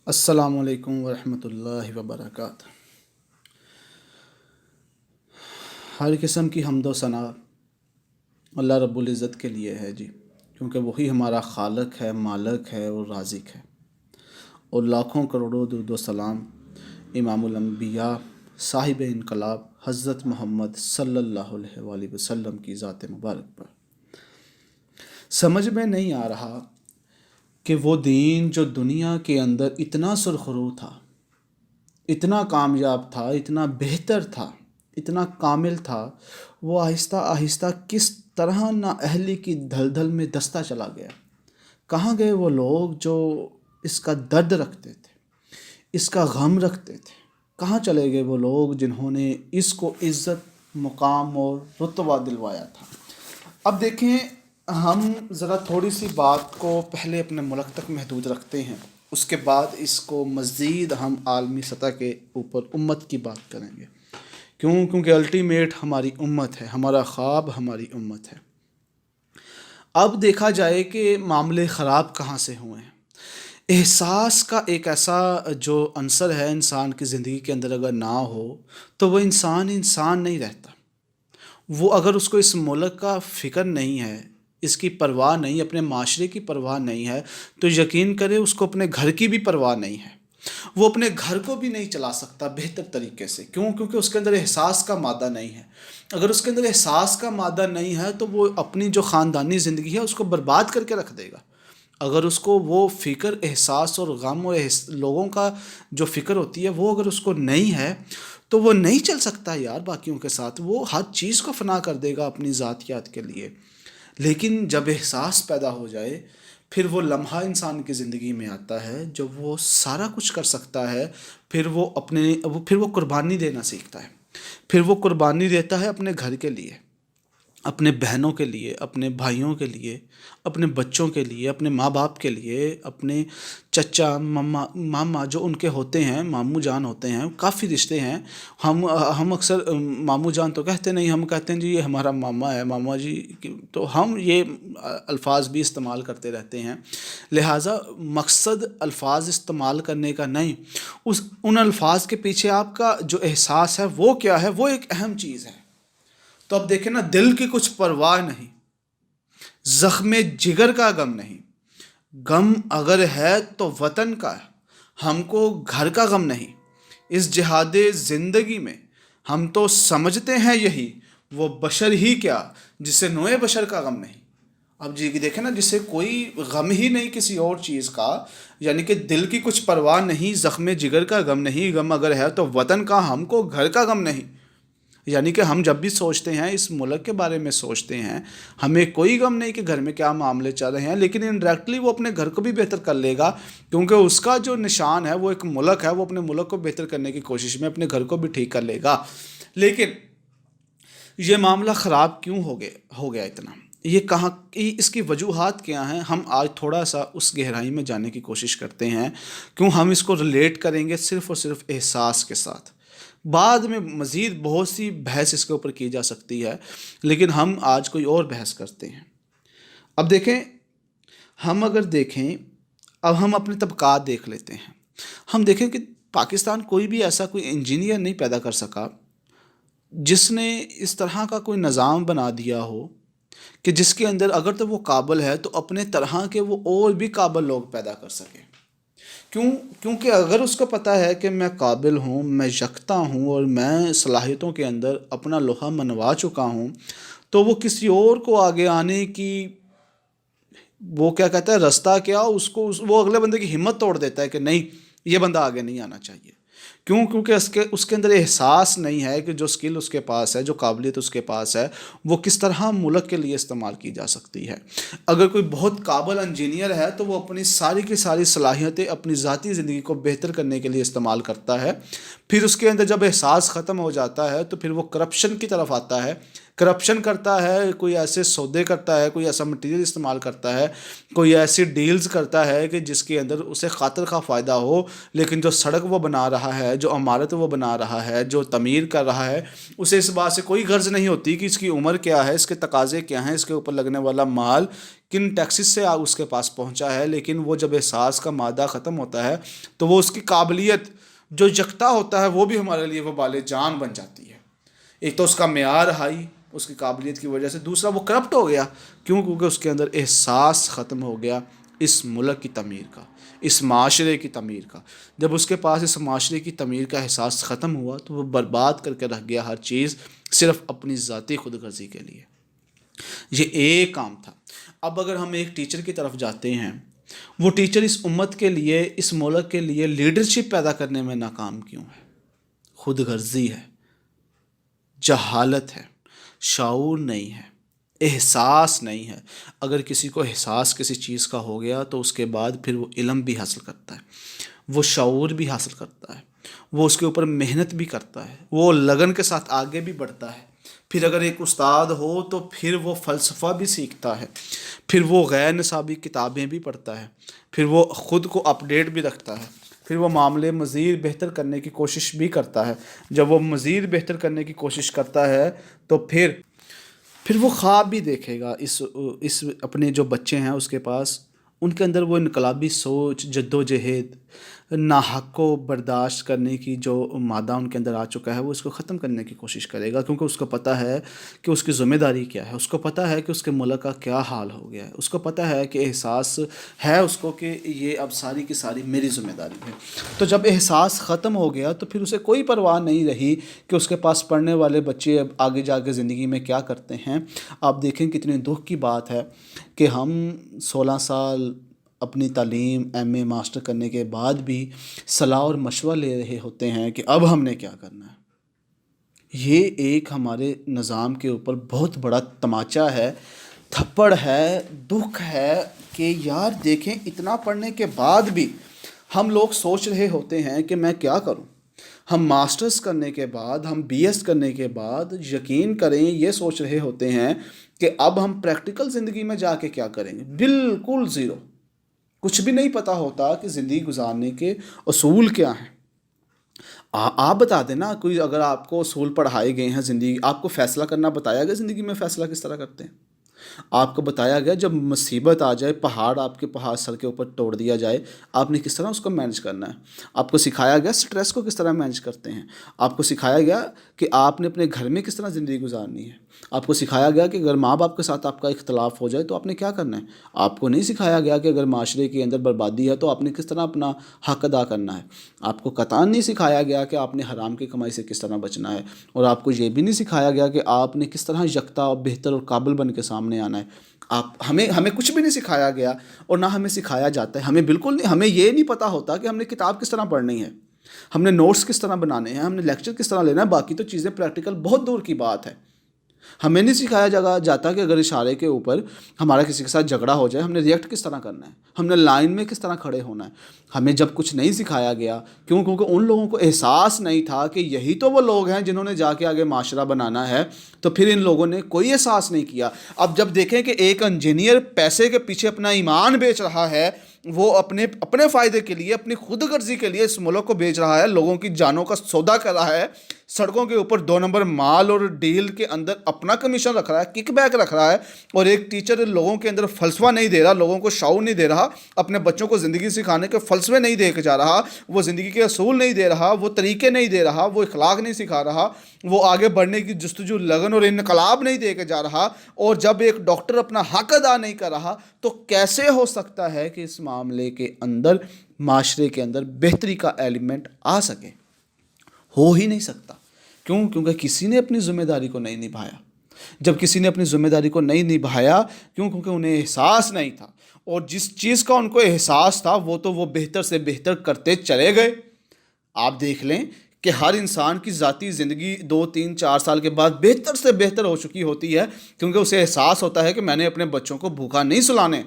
السلام علیکم ورحمۃ اللہ وبرکاتہ۔ ہر قسم کی حمد و ثنا اللہ رب العزت کے لیے ہے جی، کیونکہ وہی ہمارا خالق ہے، مالک ہے اور رازق ہے۔ اور لاکھوں کروڑوں درود و سلام امام الانبیاء صاحب انقلاب حضرت محمد صلی اللہ علیہ وآلہ وسلم کی ذات مبارک پر۔ سمجھ میں نہیں آ رہا کہ وہ دین جو دنیا کے اندر اتنا سرخرو تھا، اتنا کامیاب تھا، اتنا بہتر تھا، اتنا کامل تھا، وہ آہستہ آہستہ کس طرح نااہلی کی دھلدل میں دستہ چلا گیا۔ کہاں گئے وہ لوگ جو اس کا درد رکھتے تھے، اس کا غم رکھتے تھے؟ کہاں چلے گئے وہ لوگ جنہوں نے اس کو عزت، مقام اور رتبہ دلوایا تھا؟ اب دیکھیں، ہم ذرا تھوڑی سی بات کو پہلے اپنے ملک تک محدود رکھتے ہیں، اس کے بعد اس کو مزید ہم عالمی سطح کے اوپر امت کی بات کریں گے۔ کیونکہ الٹیمیٹ ہماری امت ہے، ہمارا خواب ہماری امت ہے۔ اب دیکھا جائے کہ معاملے خراب کہاں سے ہوئے ہیں۔ احساس کا ایک ایسا جو عنصر ہے انسان کی زندگی کے اندر، اگر نہ ہو تو وہ انسان نہیں رہتا۔ وہ اگر اس کو اس ملک کا فکر نہیں ہے، اس کی پرواہ نہیں، اپنے معاشرے کی پرواہ نہیں ہے، تو یقین کرے اس کو اپنے گھر کی بھی پرواہ نہیں ہے۔ وہ اپنے گھر کو بھی نہیں چلا سکتا بہتر طریقے سے۔ کیونکہ اس کے اندر احساس کا مادہ نہیں ہے۔ اگر اس کے اندر احساس کا مادہ نہیں ہے تو وہ اپنی جو خاندانی زندگی ہے اس کو برباد کر کے رکھ دے گا۔ اگر اس کو وہ فکر، احساس اور غم اور لوگوں کا جو فکر ہوتی ہے وہ اگر اس کو نہیں ہے تو وہ نہیں چل سکتا یار باقیوں کے ساتھ۔ وہ ہر چیز کو فنا کر دے گا اپنی ذاتیات کے لیے۔ لیکن جب احساس پیدا ہو جائے، پھر وہ لمحہ انسان کی زندگی میں آتا ہے جب وہ سارا کچھ کر سکتا ہے، پھر وہ قربانی دینا سیکھتا ہے۔ پھر وہ قربانی دیتا ہے اپنے گھر کے لیے، اپنے بہنوں کے لیے، اپنے بھائیوں کے لیے، اپنے بچوں کے لیے، اپنے ماں باپ کے لیے، اپنے چچا ماما جو ان کے ہوتے ہیں، ماموں جان ہوتے ہیں، کافی رشتے ہیں۔ ہم اکثر ماموں جان تو کہتے نہیں، ہم کہتے ہیں جی یہ ہمارا ماما ہے، ماما جی، تو ہم یہ الفاظ بھی استعمال کرتے رہتے ہیں۔ لہٰذا مقصد الفاظ استعمال کرنے کا نہیں، ان الفاظ کے پیچھے آپ کا جو احساس ہے وہ کیا ہے، وہ ایک اہم چیز ہے۔ تو اب دیکھیں نا، دل کی کچھ پرواہ نہیں، زخم جگر کا غم نہیں۔ غم اگر ہے تو وطن کا ہے، ہم کو گھر کا غم نہیں۔ اس جہاد زندگی میں ہم تو سمجھتے ہیں یہی وہ بشر ہی کیا جسے نوع بشر کا غم نہیں۔ اب جی دیکھیں نا، جسے کوئی غم ہی نہیں کسی اور چیز کا، یعنی کہ دل کی کچھ پرواہ نہیں، زخم جگر کا غم نہیں۔ غم اگر ہے تو وطن کا، ہم کو گھر کا غم نہیں۔ یعنی کہ ہم جب بھی سوچتے ہیں، اس ملک کے بارے میں سوچتے ہیں، ہمیں کوئی غم نہیں کہ گھر میں کیا معاملے چل رہے ہیں، لیکن انڈائریکٹلی وہ اپنے گھر کو بھی بہتر کر لے گا، کیونکہ اس کا جو نشان ہے وہ ایک ملک ہے۔ وہ اپنے ملک کو بہتر کرنے کی کوشش میں اپنے گھر کو بھی ٹھیک کر لے گا۔ لیکن یہ معاملہ خراب کیوں ہو گیا اتنا؟ یہ کہاں، اس کی وجوہات کیا ہیں؟ ہم آج تھوڑا سا اس گہرائی میں جانے کی کوشش کرتے ہیں، کیوں ہم اس کو ریلیٹ کریں گے صرف اور صرف احساس کے ساتھ۔ بعد میں مزید بہت سی بحث اس کے اوپر کی جا سکتی ہے، لیکن ہم آج کوئی اور بحث کرتے ہیں۔ اب دیکھیں، ہم اگر دیکھیں، اب ہم اپنے طبقات دیکھ لیتے ہیں۔ ہم دیکھیں کہ پاکستان کوئی بھی ایسا کوئی انجینئر نہیں پیدا کر سکا جس نے اس طرح کا کوئی نظام بنا دیا ہو کہ جس کے اندر اگر تو وہ قابل ہے تو اپنے طرح کے وہ اور بھی قابل لوگ پیدا کر سکے۔ کیونکہ اگر اس کو پتہ ہے کہ میں قابل ہوں، میں یکتا ہوں اور میں صلاحیتوں کے اندر اپنا لوہا منوا چکا ہوں، تو وہ کسی اور کو آگے آنے کی، وہ کیا کہتا ہے، رستہ کیا، وہ اگلے بندے کی ہمت توڑ دیتا ہے کہ نہیں، یہ بندہ آگے نہیں آنا چاہیے۔ کیونکہ اس کے اندر احساس نہیں ہے کہ جو سکل اس کے پاس ہے، جو قابلیت اس کے پاس ہے، وہ کس طرح ملک کے لیے استعمال کی جا سکتی ہے۔ اگر کوئی بہت قابل انجینئر ہے تو وہ اپنی ساری کی ساری صلاحیتیں اپنی ذاتی زندگی کو بہتر کرنے کے لیے استعمال کرتا ہے۔ پھر اس کے اندر جب احساس ختم ہو جاتا ہے تو پھر وہ کرپشن کی طرف آتا ہے کرپشن کرتا ہے، کوئی ایسے سودے کرتا ہے، کوئی ایسا مٹیریل استعمال کرتا ہے، کوئی ایسی ڈیلز کرتا ہے کہ جس کے اندر اسے خاطر خواہ فائدہ ہو، لیکن جو سڑک وہ بنا رہا ہے، جو عمارت وہ بنا رہا ہے، جو تعمیر کر رہا ہے، اسے اس بات سے کوئی غرض نہیں ہوتی کہ اس کی عمر کیا ہے، اس کے تقاضے کیا ہیں، اس کے اوپر لگنے والا مال کن ٹیکسز سے اس کے پاس پہنچا ہے. لیکن وہ جب احساس کا مادہ ختم ہوتا ہے تو وہ اس کی قابلیت جو یکتا ہوتا ہے وہ بھی ہمارے لیے وبال جان بن جاتی ہے. ایک تو اس کا معیار ہائی اس کی قابلیت کی وجہ سے، دوسرا وہ کرپٹ ہو گیا. کیوں؟ کیونکہ اس کے اندر احساس ختم ہو گیا اس ملک کی تعمیر کا، اس معاشرے کی تعمیر کا. جب اس کے پاس اس معاشرے کی تعمیر کا احساس ختم ہوا تو وہ برباد کر کے رکھ گیا ہر چیز صرف اپنی ذاتی خود غرضی کے لیے. یہ ایک کام تھا. اب اگر ہم ایک ٹیچر کی طرف جاتے ہیں، وہ ٹیچر اس امت کے لیے، اس ملک کے لیے لیڈرشپ پیدا کرنے میں ناکام کیوں ہے؟ خود غرضی ہے، جہالت ہے، شعور نہیں ہے، احساس نہیں ہے. اگر کسی کو احساس کسی چیز کا ہو گیا تو اس کے بعد پھر وہ علم بھی حاصل کرتا ہے، وہ شعور بھی حاصل کرتا ہے، وہ اس کے اوپر محنت بھی کرتا ہے، وہ لگن کے ساتھ آگے بھی بڑھتا ہے. پھر اگر ایک استاد ہو تو پھر وہ فلسفہ بھی سیکھتا ہے، پھر وہ غیر نصابی کتابیں بھی پڑھتا ہے، پھر وہ خود کو اپڈیٹ بھی رکھتا ہے، پھر وہ معاملے مزید بہتر کرنے کی کوشش بھی کرتا ہے. جب وہ مزید بہتر کرنے کی کوشش کرتا ہے تو پھر وہ خواب بھی دیکھے گا. اس اپنے جو بچے ہیں اس کے پاس، ان کے اندر وہ انقلابی سوچ، جد و جہد، ناحق کو برداشت کرنے کی جو مادہ ان کے اندر آ چکا ہے وہ اس کو ختم کرنے کی کوشش کرے گا. کیونکہ اس کو پتہ ہے کہ اس کی ذمہ داری کیا ہے، اس کو پتہ ہے کہ اس کے ملک کا کیا حال ہو گیا ہے، اس کو پتہ ہے کہ احساس ہے اس کو کہ یہ اب ساری کی ساری میری ذمہ داری ہے. تو جب احساس ختم ہو گیا تو پھر اسے کوئی پرواہ نہیں رہی کہ اس کے پاس پڑھنے والے بچے اب آگے جا کے زندگی میں کیا کرتے ہیں. آپ دیکھیں کتنے دکھ کی بات ہے کہ ہم 16 سال اپنی تعلیم ایم اے ماسٹر کرنے کے بعد بھی صلاح اور مشورہ لے رہے ہوتے ہیں کہ اب ہم نے کیا کرنا ہے. یہ ایک ہمارے نظام کے اوپر بہت بڑا تماچا ہے، تھپڑ ہے، دکھ ہے کہ یار دیکھیں اتنا پڑھنے کے بعد بھی ہم لوگ سوچ رہے ہوتے ہیں کہ میں کیا کروں. ہم ماسٹرز کرنے کے بعد، ہم بی ایس کرنے کے بعد یقین کریں یہ سوچ رہے ہوتے ہیں کہ اب ہم پریکٹیکل زندگی میں جا کے کیا کریں گے. بالکل زیرو، کچھ بھی نہیں پتہ ہوتا کہ زندگی گزارنے کے اصول کیا ہیں. آپ بتا دیں نا، کوئی اگر آپ کو اصول پڑھائے گئے ہیں زندگی، آپ کو فیصلہ کرنا بتایا گیا زندگی میں فیصلہ کس طرح کرتے ہیں. آپ کو بتایا گیا جب مصیبت آ جائے، آپ کے پہاڑ سر کے اوپر توڑ دیا جائے، آپ نے کس طرح اس کو مینج کرنا ہے. آپ کو سکھایا گیا سٹریس کو کس طرح مینج کرتے ہیں. آپ کو سکھایا گیا کہ آپ نے اپنے گھر میں کس طرح زندگی گزارنی ہے. آپ کو سکھایا گیا کہ اگر ماں باپ کے ساتھ آپ کا اختلاف ہو جائے تو آپ نے کیا کرنا ہے. آپ کو نہیں سکھایا گیا کہ اگر معاشرے کے اندر بربادی ہے تو آپ نے کس طرح اپنا حق ادا کرنا ہے. آپ کو قطعاً نہیں سکھایا گیا کہ آپ نے حرام کی کمائی سے کس طرح بچنا ہے. اور آپ کو یہ بھی نہیں سکھایا گیا کہ آپ نے کس طرح یکتا اور بہتر اور قابل بن کے سامنے آنا ہے. ہمیں کچھ بھی نہیں سکھایا گیا اور نہ ہمیں سکھایا جاتا ہے. ہمیں بالکل نہیں، ہمیں یہ نہیں پتہ ہوتا کہ ہم نے کتاب کس طرح پڑھنی ہے، ہم نے نوٹس کس طرح بنانے ہیں، ہم نے لیکچر کس طرح لینا ہے. باقی تو چیزیں پریکٹیکل بہت دور کی بات ہے. ہمیں نہیں سکھایا جاتا کہ اگر اشارے کے اوپر ہمارا کسی کے ساتھ جھگڑا ہو جائے ہم نے ریئیکٹ کس طرح کرنا ہے، ہم نے لائن میں کس طرح کھڑے ہونا ہے. ہمیں جب کچھ نہیں سکھایا گیا، کیونکہ ان لوگوں کو احساس نہیں تھا کہ یہی تو وہ لوگ ہیں جنہوں نے جا کے آگے معاشرہ بنانا ہے، تو پھر ان لوگوں نے کوئی احساس نہیں کیا. اب جب دیکھیں کہ ایک انجینئر پیسے کے پیچھے اپنا ایمان بیچ رہا ہے، وہ اپنے فائدے کے لیے، اپنی خود غرضی کے لیے اس ملک کو بیچ رہا ہے، لوگوں کی جانوں کا سودا کر رہا ہے، سڑکوں کے اوپر 2 نمبر مال اور ڈیل کے اندر اپنا کمیشن رکھ رہا ہے، کک بیک رکھ رہا ہے، اور ایک ٹیچر لوگوں کے اندر فلسفہ نہیں دے رہا، لوگوں کو شعور نہیں دے رہا، اپنے بچوں کو زندگی سکھانے کے فلسفے نہیں دے کے جا رہا، وہ زندگی کے اصول نہیں دے رہا، وہ طریقے نہیں دے رہا، وہ اخلاق نہیں سکھا رہا، وہ آگے بڑھنے کی جستجو، لگن اور انقلاب نہیں دے کے جا رہا. اور جب ایک ڈاکٹر اپنا حق ادا نہیں کر رہا تو کیسے ہو سکتا ہے کہ اس معاملے کے اندر، معاشرے کے اندر بہتری کا ایلیمنٹ آ سکے؟ ہو ہی نہیں سکتا. کیوں؟ کیونکہ کسی نے اپنی ذمہ داری کو نہیں نبھایا. جب کسی نے اپنی ذمہ داری کو نہیں نبھایا، کیونکہ انہیں احساس نہیں تھا، اور جس چیز کا ان کو احساس تھا وہ بہتر سے بہتر کرتے چلے گئے. آپ دیکھ لیں کہ ہر انسان کی ذاتی زندگی 2 3 4 سال کے بعد بہتر سے بہتر ہو چکی ہوتی ہے، کیونکہ اسے احساس ہوتا ہے کہ میں نے اپنے بچوں کو بھوکا نہیں سلانے،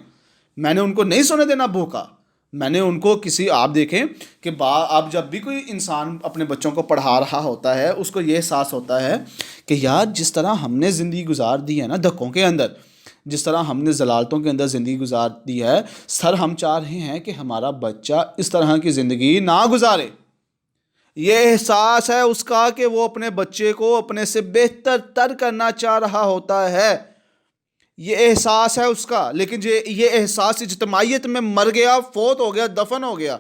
میں نے ان کو نہیں سونے دینا بھوکا. میں نے ان کو آپ دیکھیں کہ اب جب بھی کوئی انسان اپنے بچوں کو پڑھا رہا ہوتا ہے اس کو یہ احساس ہوتا ہے کہ یار جس طرح ہم نے زندگی گزار دی ہے نا دھکوں کے اندر، جس طرح ہم نے ضلالتوں کے اندر زندگی گزار دی ہے، سر ہم چاہ رہے ہیں کہ ہمارا بچہ اس طرح کی زندگی نہ گزارے۔ یہ احساس ہے اس کا کہ وہ اپنے بچے کو اپنے سے بہتر تر کرنا چاہ رہا ہوتا ہے، یہ احساس ہے اس کا، لیکن یہ احساس اجتماعیت میں مر گیا، فوت ہو گیا، دفن ہو گیا۔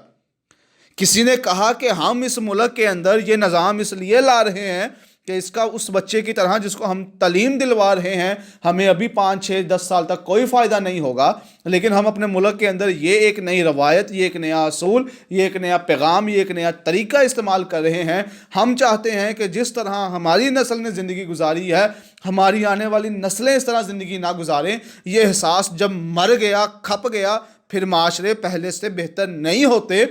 کسی نے کہا کہ ہم اس ملک کے اندر یہ نظام اس لیے لا رہے ہیں کہ اس بچے کی طرح جس کو ہم تعلیم دلوا رہے ہیں ہمیں ابھی 5 6 10 سال تک کوئی فائدہ نہیں ہوگا، لیکن ہم اپنے ملک کے اندر یہ ایک نئی روایت، یہ ایک نیا اصول، یہ ایک نیا پیغام، یہ ایک نیا طریقہ استعمال کر رہے ہیں۔ ہم چاہتے ہیں کہ جس طرح ہماری نسل نے زندگی گزاری ہے ہماری آنے والی نسلیں اس طرح زندگی نہ گزاریں۔ یہ احساس جب مر گیا، کھپ گیا، پھر معاشرے پہلے سے بہتر نہیں ہوتے،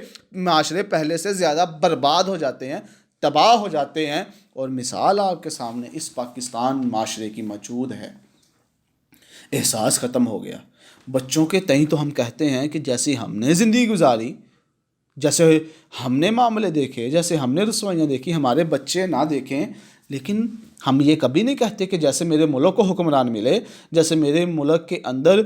معاشرے پہلے سے زیادہ برباد ہو جاتے ہیں، تباہ ہو جاتے ہیں۔ اور مثال آپ کے سامنے اس پاکستان معاشرے کی موجود ہے۔ احساس ختم ہو گیا بچوں کے تئیں۔ تو ہم کہتے ہیں کہ جیسے ہم نے زندگی گزاری، جیسے ہم نے معاملے دیکھے، جیسے ہم نے رسوائیاں دیکھی، ہمارے بچے نہ دیکھیں۔ لیکن ہم یہ کبھی نہیں کہتے کہ جیسے میرے ملک کو حکمران ملے، جیسے میرے ملک کے اندر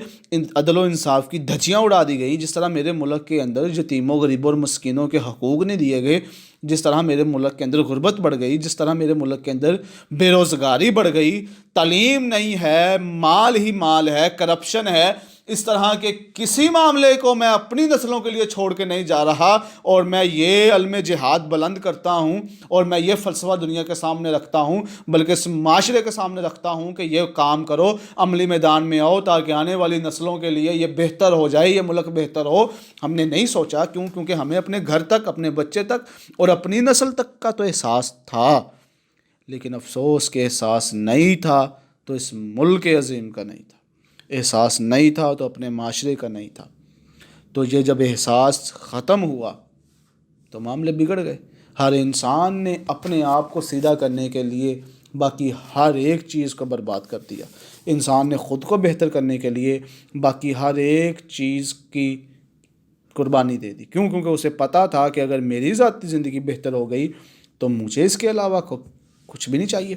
عدل و انصاف کی دھجیاں اڑا دی گئی، جس طرح میرے ملک کے اندر یتیموں، غریبوں اور مسکینوں کے حقوق نہیں دیے گئے، جس طرح میرے ملک کے اندر غربت بڑھ گئی، جس طرح میرے ملک کے اندر بے روزگاری بڑھ گئی، تعلیم نہیں ہے، مال ہی مال ہے، کرپشن ہے، اس طرح کے کسی معاملے کو میں اپنی نسلوں کے لیے چھوڑ کے نہیں جا رہا۔ اور میں یہ علم جہاد بلند کرتا ہوں اور میں یہ فلسفہ دنیا کے سامنے رکھتا ہوں، بلکہ اس معاشرے کے سامنے رکھتا ہوں کہ یہ کام کرو، عملی میدان میں آؤ تاکہ آنے والی نسلوں کے لیے یہ بہتر ہو جائے، یہ ملک بہتر ہو۔ ہم نے نہیں سوچا، کیونکہ ہمیں اپنے گھر تک، اپنے بچے تک اور اپنی نسل تک کا تو احساس تھا، لیکن افسوس کہ احساس نہیں تھا تو اس ملک عظیم کا نہیں تھا، احساس نہیں تھا تو اپنے معاشرے کا نہیں تھا۔ تو یہ جب احساس ختم ہوا تو معاملے بگڑ گئے۔ ہر انسان نے اپنے آپ کو سیدھا کرنے کے لیے باقی ہر ایک چیز کو برباد کر دیا۔ انسان نے خود کو بہتر کرنے کے لیے باقی ہر ایک چیز کی قربانی دے دی۔ کیونکہ اسے پتہ تھا کہ اگر میری ذاتی زندگی بہتر ہو گئی تو مجھے اس کے علاوہ کچھ بھی نہیں چاہیے،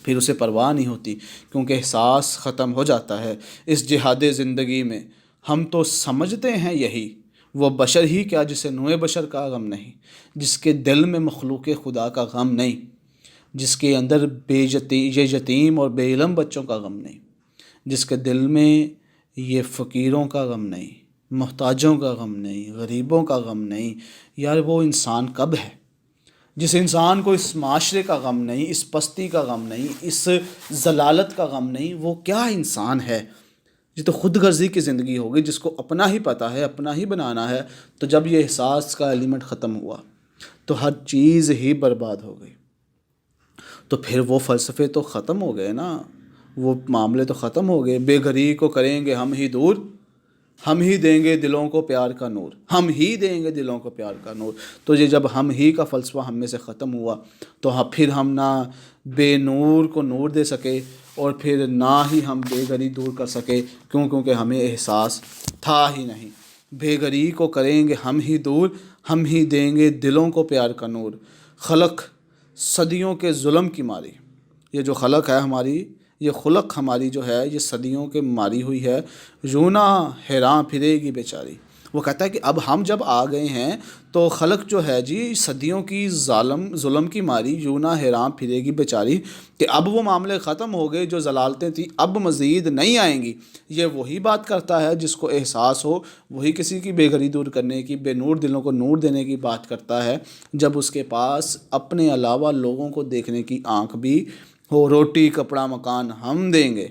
پھر اسے پرواہ نہیں ہوتی، کیونکہ احساس ختم ہو جاتا ہے۔ اس جہاد زندگی میں ہم تو سمجھتے ہیں یہی وہ بشر ہی کیا جسے نوع بشر کا غم نہیں، جس کے دل میں مخلوق خدا کا غم نہیں، جس کے اندر یہ یتیم اور بے علم بچوں کا غم نہیں، جس کے دل میں یہ فقیروں کا غم نہیں، محتاجوں کا غم نہیں، غریبوں کا غم نہیں۔ یار وہ انسان کب ہے جس انسان کو اس معاشرے کا غم نہیں، اس پستی کا غم نہیں، اس ضلالت کا غم نہیں، وہ کیا انسان ہے؟ یہ تو خود غرضی کی زندگی ہوگی، جس کو اپنا ہی پتہ ہے، اپنا ہی بنانا ہے۔ تو جب یہ احساس کا ایلیمنٹ ختم ہوا تو ہر چیز ہی برباد ہو گئی۔ تو پھر وہ فلسفے تو ختم ہو گئے نا، وہ معاملے تو ختم ہو گئے۔ بے گھری کو کریں گے ہم ہی دور، ہم ہی دیں گے دلوں کو پیار کا نور، ہم ہی دیں گے دلوں کو پیار کا نور۔ تو یہ جب ہم ہی کا فلسفہ ہم میں سے ختم ہوا تو پھر ہم نہ بے نور کو نور دے سکے اور پھر نہ ہی ہم بے گھری دور کر سکے، کیونکہ ہمیں احساس تھا ہی نہیں۔ بے گھری کو کریں گے ہم ہی دور، ہم ہی دیں گے دلوں کو پیار کا نور۔ خلق صدیوں کے ظلم کی ماری، یہ جو خلق ہے ہماری، یہ خلق ہماری جو ہے یہ صدیوں کے ماری ہوئی ہے، یوں نہ حیراں پھرے گی بیچاری۔ وہ کہتا ہے کہ اب ہم جب آ گئے ہیں تو خلق جو ہے جی صدیوں کی ظلم کی ماری، یوں نہ حیراں پھرے گی بیچاری، کہ اب وہ معاملے ختم ہو گئے، جو ضلالتیں تھیں اب مزید نہیں آئیں گی۔ یہ وہی بات کرتا ہے جس کو احساس ہو، وہی کسی کی بے گھری دور کرنے کی، بے نور دلوں کو نور دینے کی بات کرتا ہے، جب اس کے پاس اپنے علاوہ لوگوں کو دیکھنے کی آنکھ بھی ہو۔ روٹی کپڑا مکان ہم دیں گے،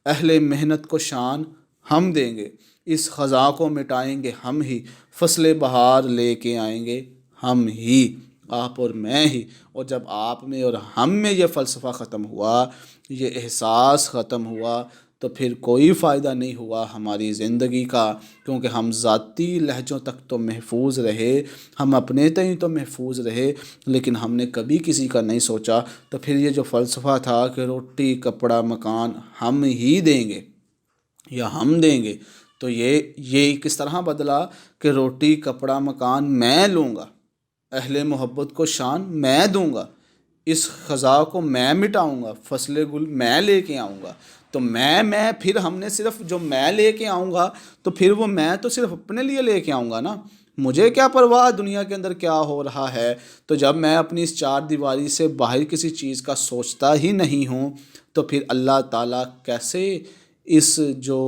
اہل محنت کو شان ہم دیں گے، اس خزاں کو مٹائیں گے ہم ہی، فصل بہار لے کے آئیں گے ہم ہی، آپ اور میں ہی۔ اور جب آپ میں اور ہم میں یہ فلسفہ ختم ہوا، یہ احساس ختم ہوا، تو پھر کوئی فائدہ نہیں ہوا ہماری زندگی کا، کیونکہ ہم ذاتی لہجوں تک تو محفوظ رہے، ہم اپنے تئیں تو محفوظ رہے، لیکن ہم نے کبھی کسی کا نہیں سوچا۔ تو پھر یہ جو فلسفہ تھا کہ روٹی کپڑا مکان ہم ہی دیں گے یا ہم دیں گے، تو یہ کس طرح بدلا کہ روٹی کپڑا مکان میں لوں گا، اہل محبت کو شان میں دوں گا، اس خزاں کو میں مٹاؤں گا، فصل گل میں لے کے آؤں گا۔ تو میں پھر ہم نے صرف جو میں لے کے آؤں گا تو پھر وہ میں تو صرف اپنے لیے لے کے آؤں گا نا، مجھے کیا پرواہ دنیا کے اندر کیا ہو رہا ہے۔ تو جب میں اپنی اس چار دیواری سے باہر کسی چیز کا سوچتا ہی نہیں ہوں تو پھر اللہ تعالیٰ کیسے اس جو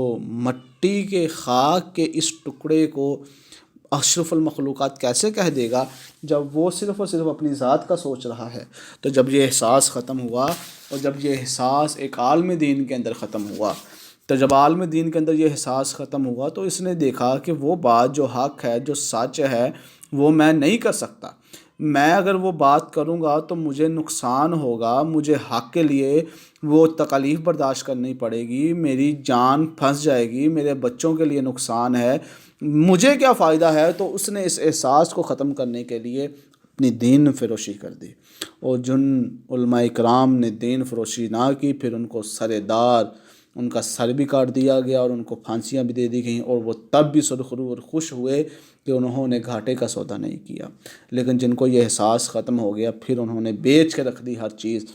مٹی کے خاک کے اس ٹکڑے کو اشرف المخلوقات کیسے کہہ دے گا جب وہ صرف اور صرف اپنی ذات کا سوچ رہا ہے۔ تو جب یہ احساس ختم ہوا اور جب یہ احساس ایک عالم دین کے اندر ختم ہوا، تو جب عالم دین کے اندر یہ احساس ختم ہوا تو اس نے دیکھا کہ وہ بات جو حق ہے، جو سچ ہے، وہ میں نہیں کر سکتا۔ میں اگر وہ بات کروں گا تو مجھے نقصان ہوگا، مجھے حق کے لیے وہ تکالیف برداشت کرنی پڑے گی، میری جان پھنس جائے گی، میرے بچوں کے لیے نقصان ہے، مجھے کیا فائدہ ہے۔ تو اس نے اس احساس کو ختم کرنے کے لیے اپنی دین فروشی کر دی، اور جن علماء اکرام نے دین فروشی نہ کی پھر ان کو سر دار، ان کا سر بھی کاٹ دیا گیا اور ان کو پھانسیاں بھی دے دی گئیں، اور وہ تب بھی سرخرو اور خوش ہوئے کہ انہوں نے گھاٹے کا سودا نہیں کیا۔ لیکن جن کو یہ احساس ختم ہو گیا پھر انہوں نے بیچ کے رکھ دی ہر چیز،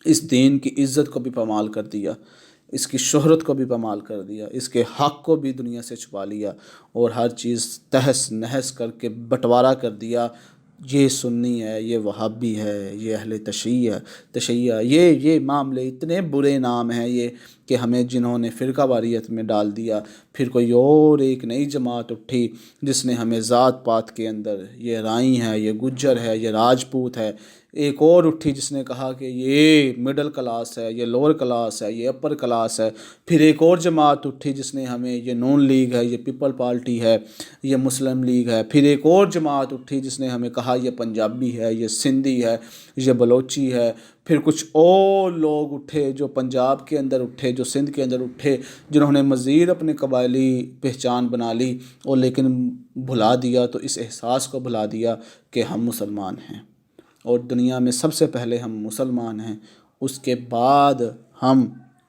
اس دین کی عزت کو بھی پامال کر دیا، اس کی شہرت کو بھی پامال کر دیا، اس کے حق کو بھی دنیا سے چھپا لیا اور ہر چیز تہس نہس کر کے بٹوارا کر دیا۔ یہ سنی ہے، یہ وہابی ہے، یہ اہل تشیع، یہ معاملے اتنے برے نام ہیں یہ کہ ہمیں جنہوں نے فرقہ واریت میں ڈال دیا۔ پھر کوئی اور ایک نئی جماعت اٹھی جس نے ہمیں ذات پات کے اندر، یہ رائی ہے، یہ گجر ہے، یہ راجپوت ہے، ایک اور اٹھی جس نے کہا کہ یہ مڈل کلاس ہے، یہ لوور کلاس ہے، یہ اپر کلاس ہے۔ پھر ایک اور جماعت اٹھی جس نے ہمیں، یہ نون لیگ ہے، یہ پیپل پارٹی ہے، یہ مسلم لیگ ہے۔ پھر ایک اور جماعت اٹھی جس نے ہمیں کہا یہ پنجابی ہے، یہ سندھی ہے، یہ بلوچی ہے۔ پھر کچھ اور لوگ اٹھے جو پنجاب کے اندر اٹھے، جو سندھ کے اندر اٹھے، جنہوں نے مزید اپنے قبائلی پہچان بنا لی اور لیکن بھلا دیا، تو اس احساس کو بھلا دیا کہ ہم مسلمان ہیں اور دنیا میں سب سے پہلے ہم مسلمان ہیں، اس کے بعد ہم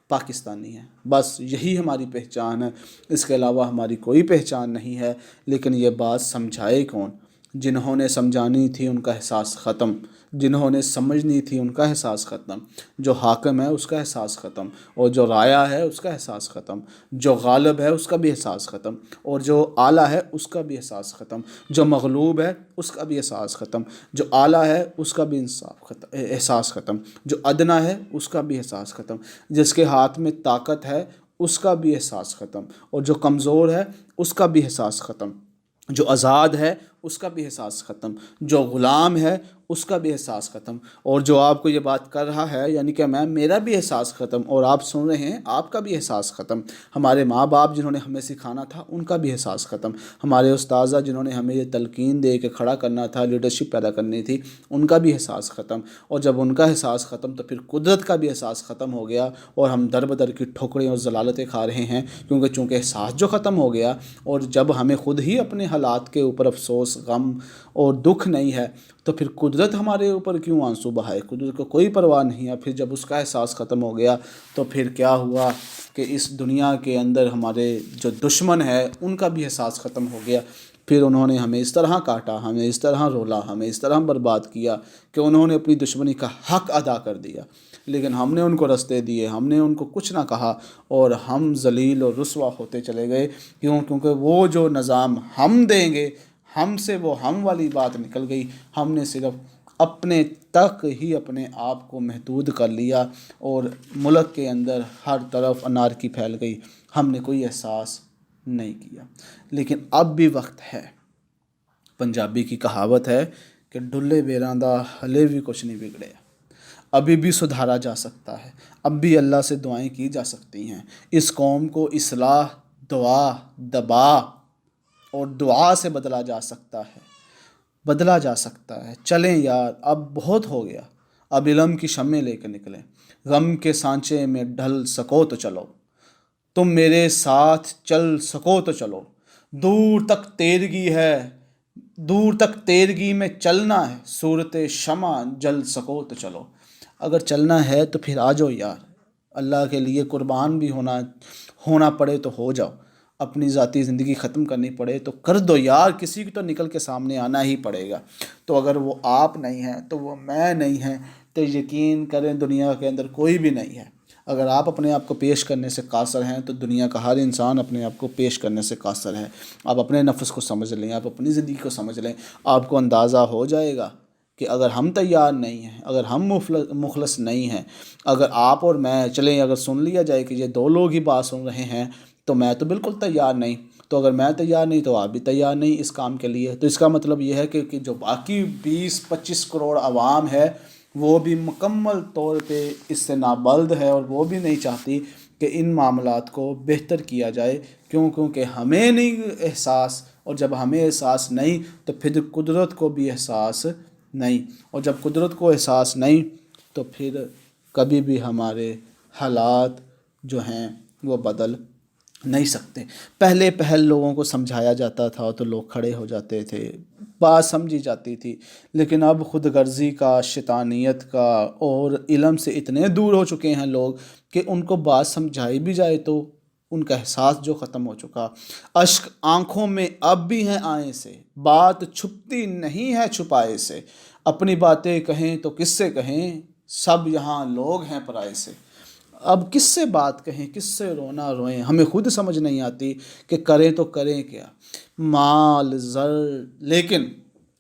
پاکستانی ہیں، بس یہی ہماری پہچان ہے، اس کے علاوہ ہماری کوئی پہچان نہیں ہے۔ لیکن یہ بات سمجھائے کون؟ جنہوں نے سمجھانی تھی ان کا احساس ختم، جنہوں نے سمجھنی تھی ان کا احساس ختم، جو حاکم ہے اس کا احساس ختم، اور جو رایا ہے اس کا احساس ختم، جو غالب ہے اس کا بھی احساس ختم، اور جو اعلیٰ ہے اس کا بھی احساس ختم، جو مغلوب ہے اس کا بھی احساس ختم، جو اعلیٰ ہے اس کا بھی احساس ختم، جو ادنا ہے اس کا بھی احساس ختم، جس کے ہاتھ میں طاقت ہے اس کا بھی احساس ختم، اور جو کمزور ہے اس کا بھی احساس ختم، جو آزاد ہے اس کا بھی احساس ختم، جو غلام ہے اس کا بھی احساس ختم، اور جو آپ کو یہ بات کر رہا ہے یعنی کہ میرا بھی احساس ختم، اور آپ سن رہے ہیں آپ کا بھی احساس ختم، ہمارے ماں باپ جنہوں نے ہمیں سکھانا تھا ان کا بھی احساس ختم، ہمارے استاذہ جنہوں نے ہمیں یہ تلقین دے کے کھڑا کرنا تھا، لیڈرشپ پیدا کرنی تھی، ان کا بھی احساس ختم، اور جب ان کا احساس ختم تو پھر قدرت کا بھی احساس ختم ہو گیا، اور ہم در بدر کی ٹھوکریں اور ضلالتیں کھا رہے ہیں، کیونکہ چونکہ احساس جو ختم ہو گیا، اور جب ہمیں خود ہی اپنے حالات کے اوپر افسوس، غم اور دکھ نہیں ہے تو پھر قدرت ہمارے اوپر کیوں آنسو بہائے؟ قدرت کو کوئی پرواہ نہیں ہے۔ پھر جب اس کا احساس ختم ہو گیا تو پھر کیا ہوا کہ اس دنیا کے اندر ہمارے جو دشمن ہے ان کا بھی احساس ختم ہو گیا، پھر انہوں نے ہمیں اس طرح کاٹا، ہمیں اس طرح رولا، ہمیں اس طرح برباد کیا کہ انہوں نے اپنی دشمنی کا حق ادا کر دیا، لیکن ہم نے ان کو رستے دیے، ہم نے ان کو کچھ نہ کہا، اور ہم ذلیل اور رسوا ہوتے چلے گئے، کیونکہ وہ جو نظام ہم دیں گے، ہم سے وہ ہم والی بات نکل گئی، ہم نے صرف اپنے تک ہی اپنے آپ کو محدود کر لیا، اور ملک کے اندر ہر طرف انارکی پھیل گئی، ہم نے کوئی احساس نہیں کیا۔ لیکن اب بھی وقت ہے، پنجابی کی کہاوت ہے کہ ڈلے بیراں دا ہلے بھی کچھ نہیں بگڑیا، ابھی بھی سدھارا جا سکتا ہے، اب بھی اللہ سے دعائیں کی جا سکتی ہیں، اس قوم کو اصلاح، دعا، دبا اور دعا سے بدلا جا سکتا ہے، بدلا جا سکتا ہے۔ چلیں یار، اب بہت ہو گیا، اب علم کی شمع لے کے نکلیں، غم کے سانچے میں ڈھل سکو تو چلو، تم میرے ساتھ چل سکو تو چلو، دور تک تیرگی ہے، دور تک تیرگی میں چلنا ہے، صورت شمع جل سکو تو چلو۔ اگر چلنا ہے تو پھر آ جاؤ یار، اللہ کے لیے قربان بھی ہونا پڑے تو ہو جاؤ، اپنی ذاتی زندگی ختم کرنی پڑے تو کر دو یار، کسی کو تو نکل کے سامنے آنا ہی پڑے گا۔ تو اگر وہ آپ نہیں ہیں تو وہ میں نہیں ہیں، تو یقین کریں دنیا کے اندر کوئی بھی نہیں ہے۔ اگر آپ اپنے آپ کو پیش کرنے سے قاصر ہیں تو دنیا کا ہر انسان اپنے آپ کو پیش کرنے سے قاصر ہے۔ آپ اپنے نفس کو سمجھ لیں، آپ اپنی زندگی کو سمجھ لیں، آپ کو اندازہ ہو جائے گا کہ اگر ہم تیار نہیں ہیں، اگر ہم مخلص نہیں ہیں، اگر آپ اور میں چلیں، اگر سن لیا جائے کہ یہ دو لوگ ہی بات سن رہے ہیں تو میں تو بالکل تیار نہیں، تو اگر میں تیار نہیں تو آپ بھی تیار نہیں اس کام کے لیے، تو اس کا مطلب یہ ہے کہ جو باقی 20-25 کروڑ عوام ہے وہ بھی مکمل طور پہ اس سے نابلد ہے، اور وہ بھی نہیں چاہتی کہ ان معاملات کو بہتر کیا جائے، کیونکہ ہمیں نہیں احساس، اور جب ہمیں احساس نہیں تو پھر قدرت کو بھی احساس نہیں، اور جب قدرت کو احساس نہیں تو پھر کبھی بھی ہمارے حالات جو ہیں وہ بدل نہیں سکتے۔ پہل لوگوں کو سمجھایا جاتا تھا تو لوگ کھڑے ہو جاتے تھے، بات سمجھی جاتی تھی، لیکن اب خود غرضی کا، شیطانیت کا اور علم سے اتنے دور ہو چکے ہیں لوگ کہ ان کو بات سمجھائی بھی جائے تو ان کا احساس جو ختم ہو چکا، اشک آنکھوں میں اب بھی ہیں آئیں سے، بات چھپتی نہیں ہے چھپائے سے، اپنی باتیں کہیں تو کس سے کہیں، سب یہاں لوگ ہیں پرائے سے۔ اب کس سے بات کہیں، کس سے رونا روئیں، ہمیں خود سمجھ نہیں آتی کہ کریں تو کریں کیا۔ مال زر، لیکن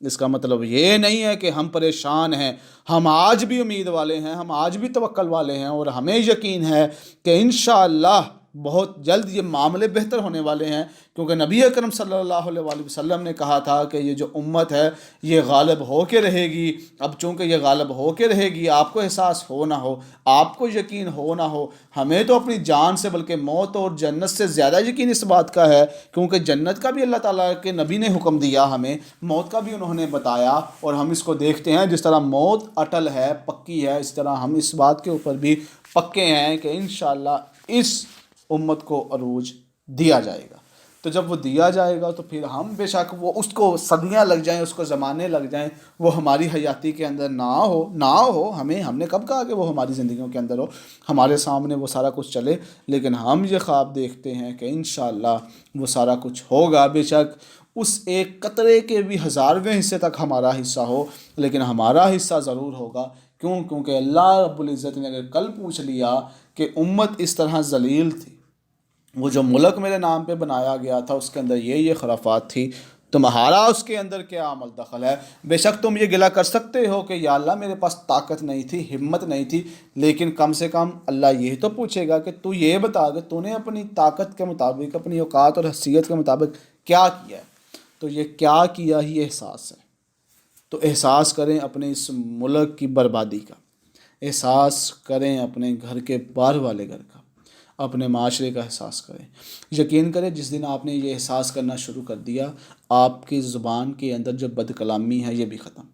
اس کا مطلب یہ نہیں ہے کہ ہم پریشان ہیں، ہم آج بھی امید والے ہیں، ہم آج بھی توکل والے ہیں، اور ہمیں یقین ہے کہ انشاءاللہ بہت جلد یہ معاملے بہتر ہونے والے ہیں، کیونکہ نبی اکرم صلی اللہ علیہ وآلہ وسلم نے کہا تھا کہ یہ جو امت ہے یہ غالب ہو کے رہے گی۔ اب چونکہ یہ غالب ہو کے رہے گی، آپ کو احساس ہو نہ ہو، آپ کو یقین ہو نہ ہو، ہمیں تو اپنی جان سے بلکہ موت اور جنت سے زیادہ یقین اس بات کا ہے، کیونکہ جنت کا بھی اللہ تعالیٰ کے نبی نے حکم دیا ہمیں، موت کا بھی انہوں نے بتایا، اور ہم اس کو دیکھتے ہیں جس طرح موت اٹل ہے، پکی ہے، اس طرح ہم اس بات کے اوپر بھی پکے ہیں کہ انشاءاللہ اس امت کو عروج دیا جائے گا۔ تو جب وہ دیا جائے گا تو پھر ہم بے شک وہ اس کو صدیاں لگ جائیں، اس کو زمانے لگ جائیں، وہ ہماری حیاتی کے اندر نہ ہو، ہم نے کب کہا کہ وہ ہماری زندگیوں کے اندر ہو، ہمارے سامنے وہ سارا کچھ چلے، لیکن ہم یہ خواب دیکھتے ہیں کہ انشاءاللہ وہ سارا کچھ ہوگا، بے شک اس ایک قطرے کے بھی 1000ویں حصے تک ہمارا حصہ ہو، لیکن ہمارا حصہ ضرور ہوگا۔ کیونکہ اللہ رب العزت نے اگر کل پوچھ لیا کہ امت اس طرح ذلیل تھی، وہ جو ملک میرے نام پہ بنایا گیا تھا اس کے اندر یہ خرافات تھی، تمہارا اس کے اندر کیا عمل دخل ہے؟ بے شک تم یہ گلہ کر سکتے ہو کہ یا اللہ میرے پاس طاقت نہیں تھی، ہمت نہیں تھی، لیکن کم سے کم اللہ یہی تو پوچھے گا کہ تو یہ بتا کہ تو نے اپنی طاقت کے مطابق، اپنی اوقات اور حیثیت کے مطابق کیا کیا ہے۔ تو یہ کیا کیا ہی احساس ہے، تو احساس کریں اپنے اس ملک کی بربادی کا، احساس کریں اپنے گھر کے باہر والے گھر کا، اپنے معاشرے کا احساس کریں۔ یقین کریں جس دن آپ نے یہ احساس کرنا شروع کر دیا، آپ کی زبان کے اندر جو بد کلامی ہے یہ بھی ختم،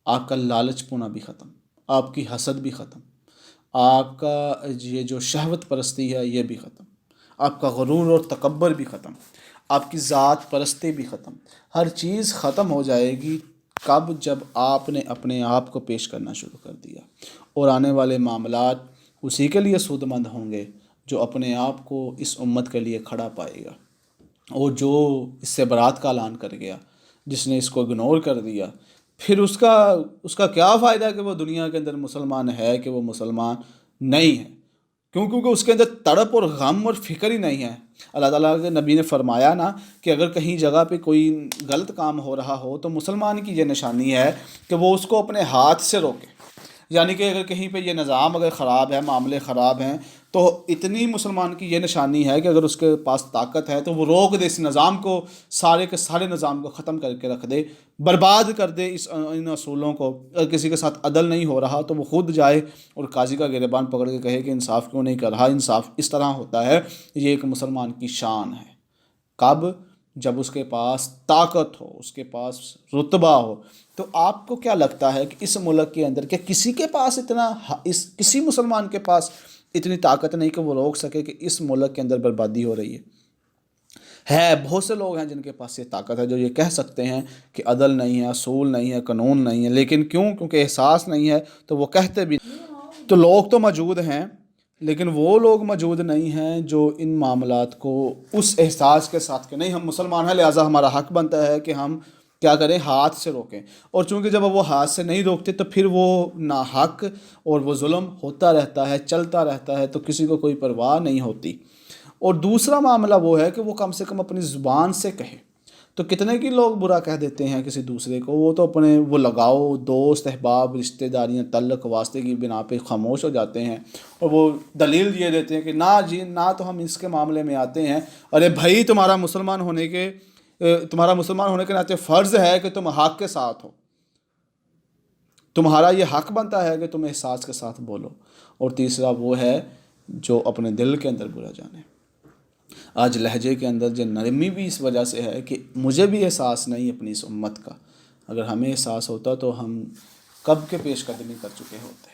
آپ کا لالچ پونا بھی ختم، آپ کی حسد بھی ختم، آپ کا یہ جو شہوت پرستی ہے یہ بھی ختم، آپ کا غرور اور تکبر بھی ختم، آپ کی ذات پرستی بھی ختم، ہر چیز ختم ہو جائے گی۔ کب؟ جب آپ نے اپنے آپ کو پیش کرنا شروع کر دیا، اور آنے والے معاملات اسی کے لیے سود مند ہوں گے جو اپنے آپ کو اس امت کے لیے کھڑا پائے گا، اور جو اس سے برات کا اعلان کر گیا، جس نے اس کو اگنور کر دیا، پھر اس کا کیا فائدہ کہ وہ دنیا کے اندر مسلمان ہے کہ وہ مسلمان نہیں ہے، کیونکہ اس کے اندر تڑپ اور غم اور فکر ہی نہیں ہے۔ اللہ تعالیٰ کے نبی نے فرمایا نا کہ اگر کہیں جگہ پہ کوئی غلط کام ہو رہا ہو تو مسلمان کی یہ نشانی ہے کہ وہ اس کو اپنے ہاتھ سے روکے، یعنی کہ اگر کہیں پہ یہ نظام اگر خراب ہے، معاملے خراب ہیں، تو اتنی مسلمان کی یہ نشانی ہے کہ اگر اس کے پاس طاقت ہے تو وہ روک دے اس نظام کو، سارے کے سارے نظام کو ختم کر کے رکھ دے، برباد کر دے ان اصولوں کو۔ اگر کسی کے ساتھ عدل نہیں ہو رہا تو وہ خود جائے اور قاضی کا گریبان پکڑ کے کہے کہ انصاف کیوں نہیں کر رہا، انصاف اس طرح ہوتا ہے۔ یہ ایک مسلمان کی شان ہے۔ کب؟ جب اس کے پاس طاقت ہو، اس کے پاس رتبہ ہو۔ تو آپ کو کیا لگتا ہے کہ اس ملک کے اندر کہ کسی کے پاس کسی مسلمان کے پاس اتنی طاقت نہیں کہ وہ روک سکے کہ اس ملک کے اندر بربادی ہو رہی ہے؟ بہت سے لوگ ہیں جن کے پاس یہ طاقت ہے، جو یہ کہہ سکتے ہیں کہ عدل نہیں ہے، اصول نہیں ہے، قانون نہیں ہے، لیکن کیونکہ احساس نہیں ہے تو وہ کہتے بھی۔ تو لوگ تو موجود ہیں، لیکن وہ لوگ موجود نہیں ہیں جو ان معاملات کو اس احساس کے ساتھ کہ نہیں ہم مسلمان ہیں لہٰذا ہمارا حق بنتا ہے کہ ہم کیا کریں، ہاتھ سے روکیں. اور چونکہ جب وہ ہاتھ سے نہیں روکتے تو پھر وہ ناحق اور وہ ظلم ہوتا رہتا ہے، چلتا رہتا ہے، تو کسی کو کوئی پرواہ نہیں ہوتی. اور دوسرا معاملہ وہ ہے کہ وہ کم سے کم اپنی زبان سے کہے. تو کتنے کی لوگ برا کہہ دیتے ہیں کسی دوسرے کو، وہ تو اپنے وہ لگاؤ، دوست، احباب، رشتہ داریاں، تعلق واسطے کی بنا پہ خاموش ہو جاتے ہیں، اور وہ دلیل یہ دیتے ہیں کہ نہ جی نہ تو ہم اس کے معاملے میں آتے ہیں. ارے بھائی، تمہارا مسلمان ہونے کے ناطے فرض ہے کہ تم حق کے ساتھ ہو. تمہارا یہ حق بنتا ہے کہ تم احساس کے ساتھ بولو. اور تیسرا وہ ہے جو اپنے دل کے اندر برا جانے. آج لہجے کے اندر جو نرمی بھی اس وجہ سے ہے کہ مجھے بھی احساس نہیں اپنی اس امت کا. اگر ہمیں احساس ہوتا تو ہم کب کے پیش قدمی کر چکے ہوتے.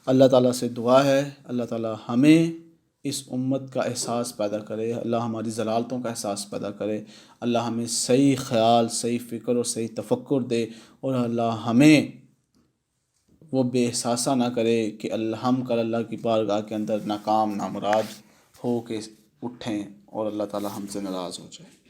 اللہ تعالیٰ سے دعا ہے اللہ تعالیٰ ہمیں اس امت کا احساس پیدا کرے، اللہ ہماری ضلالتوں کا احساس پیدا کرے، اللہ ہمیں صحیح خیال، صحیح فکر اور صحیح تفکر دے، اور اللہ ہمیں وہ بے احساسہ نہ کرے کہ ہم کل اللہ کی بارگاہ کے اندر ناکام نامراد ہو کے اٹھیں اور اللہ تعالیٰ ہم سے ناراض ہو جائے.